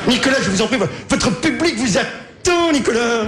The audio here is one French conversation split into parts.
Nicolas, je vous en prie, votre public vous attend, Nicolas.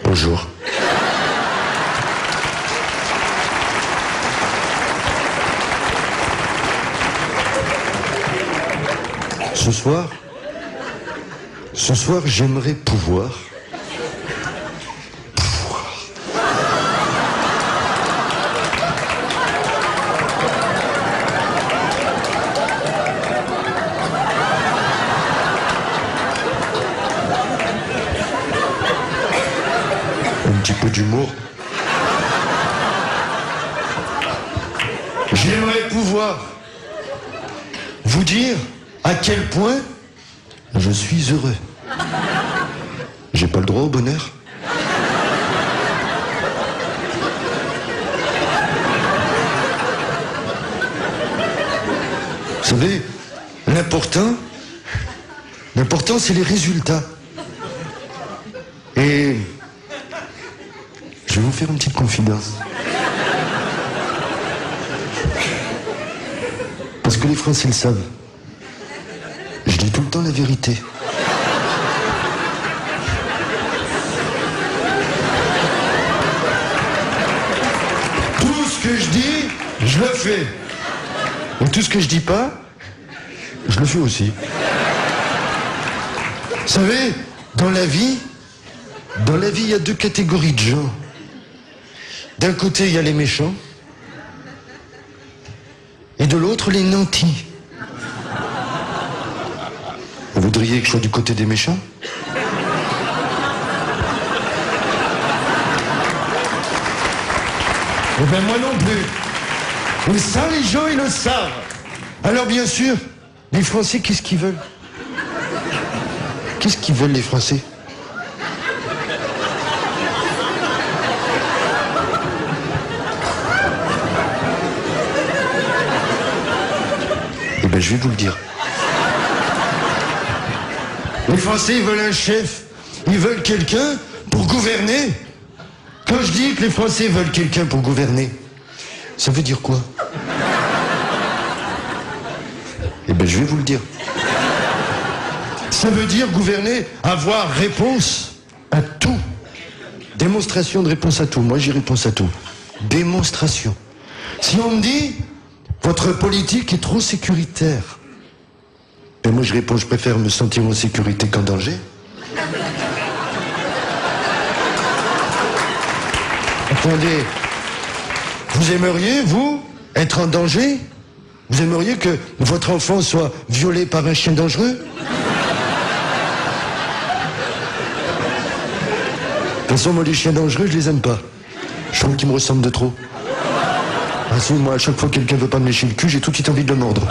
Bonjour. Ce soir, j'aimerais pouvoir. Un petit peu d'humour. J'aimerais pouvoir vous dire à quel point je suis heureux. J'ai pas le droit au bonheur. Vous savez, l'important, c'est les résultats. Et je vais vous faire une petite confidence. Parce que les Français le savent. Je dis tout le temps la vérité. Tout ce que je dis, je le fais. Et tout ce que je dis pas, je le fais aussi. Vous savez, dans la vie, il y a deux catégories de gens. D'un côté, il y a les méchants. Et de l'autre, les nantis. Vous voudriez que je sois du côté des méchants? Eh bien, moi non plus. Et ça, les gens, ils le savent. Alors, bien sûr, les Français, qu'est-ce qu'ils veulent? Qu'est-ce qu'ils veulent, les Français? Eh bien, je vais vous le dire. Les Français, ils veulent un chef. Ils veulent quelqu'un pour gouverner. Quand je dis que les Français veulent quelqu'un pour gouverner, ça veut dire quoi? Eh bien, je vais vous le dire. Ça veut dire gouverner, avoir réponse à tout. Démonstration de réponse à tout. Moi, j'ai réponse à tout. Démonstration. Si on me dit, votre politique est trop sécuritaire, ben moi, je réponds, je préfère me sentir en sécurité qu'en danger. Attendez, vous aimeriez, vous, être en danger? Vous aimeriez que votre enfant soit violé par un chien dangereux? De toute façon, moi, les chiens dangereux, je les aime pas. Je trouve qu'ils me ressemblent de trop. Ah si, moi, à chaque fois que quelqu'un veut pas me lécher le cul, j'ai tout de suite envie de le mordre.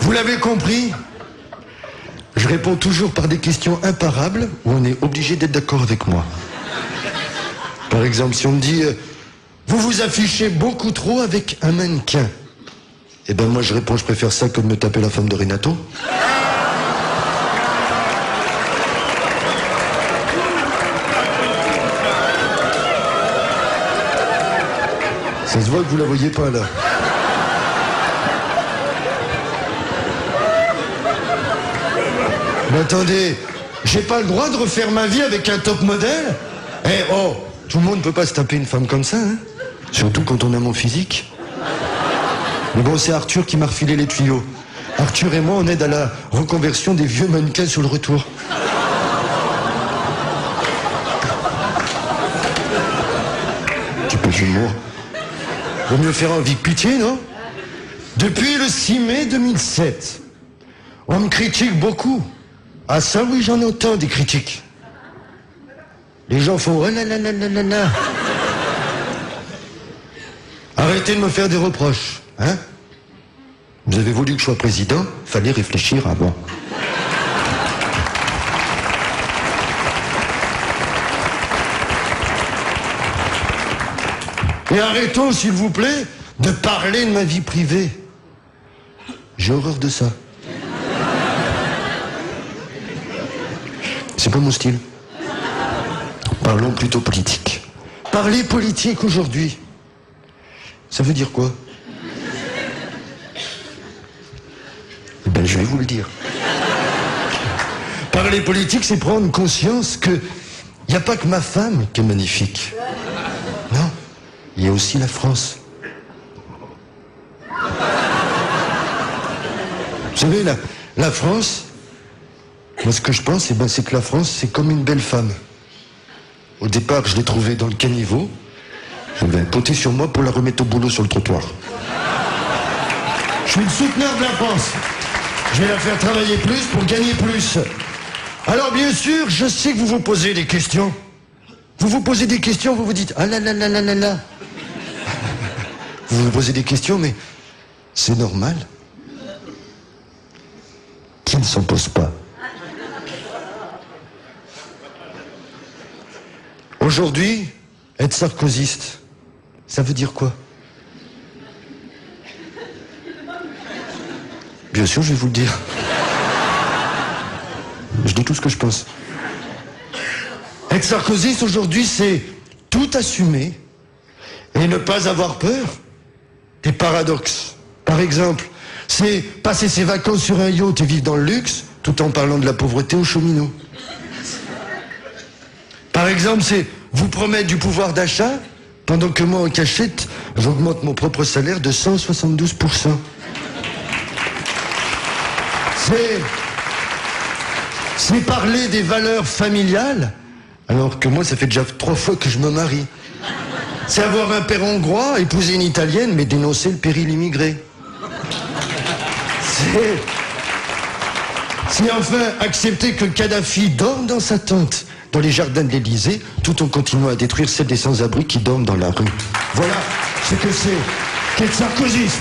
Vous l'avez compris? Je réponds toujours par des questions imparables où on est obligé d'être d'accord avec moi. Par exemple, si on me dit vous vous affichez beaucoup trop avec un mannequin, eh ben moi je réponds, je préfère ça que de me taper la femme de Renato. Ça se voit que vous la voyez pas, là. Mais attendez, j'ai pas le droit de refaire ma vie avec un top modèle? Eh oh, tout le monde ne peut pas se taper une femme comme ça, hein. Surtout quand on a mon physique. Mais bon, c'est Arthur qui m'a refilé les tuyaux. Arthur et moi, on aide à la reconversion des vieux mannequins sur le retour. Petit peu d'humour. Vaut mieux faire envie que pitié, non? Depuis le 6 mai 2007, on me critique beaucoup. Ah ça, oui, j'en entends des critiques. Les gens font « oh là là là là là là ». Arrêtez de me faire des reproches, hein? Vous avez voulu que je sois président, fallait réfléchir avant. Et arrêtons, s'il vous plaît, de parler de ma vie privée. J'ai horreur de ça. C'est pas mon style. Parlons plutôt politique. Parler politique aujourd'hui, ça veut dire quoi? Eh ben, je vais vous le dire. Parler politique, c'est prendre conscience que il n'y a pas que ma femme qui est magnifique. Non, il y a aussi la France. Vous savez, la France, moi ce que je pense, c'est que la France, c'est comme une belle femme. Au départ, je l'ai trouvée dans le caniveau. J'avais compté sur moi pour la remettre au boulot sur le trottoir. Je suis le souteneur de la France. Je vais la faire travailler plus pour gagner plus. Alors bien sûr, je sais que vous vous posez des questions. Vous vous posez des questions, vous vous dites « ah là là là là là là ». Vous vous posez des questions, mais c'est normal. Qui ne s'en pose pas? Aujourd'hui, être sarkozyste, ça veut dire quoi? Bien sûr, je vais vous le dire. Je dis tout ce que je pense. Être sarkozyste aujourd'hui, c'est tout assumer et ne pas avoir peur des paradoxes. Par exemple, c'est passer ses vacances sur un yacht et vivre dans le luxe, tout en parlant de la pauvreté aux cheminots. Par exemple, c'est vous promettre du pouvoir d'achat, pendant que moi, en cachette, j'augmente mon propre salaire de 172%. C'est parler des valeurs familiales, alors que moi, ça fait déjà 3 fois que je me marie. C'est avoir un père hongrois, épouser une italienne, mais dénoncer le péril immigré. C'est enfin accepter que Kadhafi dorme dans sa tente dans les jardins de l'Élysée, tout en continuant à détruire celles des sans-abri qui dorment dans la rue. Voilà ce que c'est qu'être sarkozyste.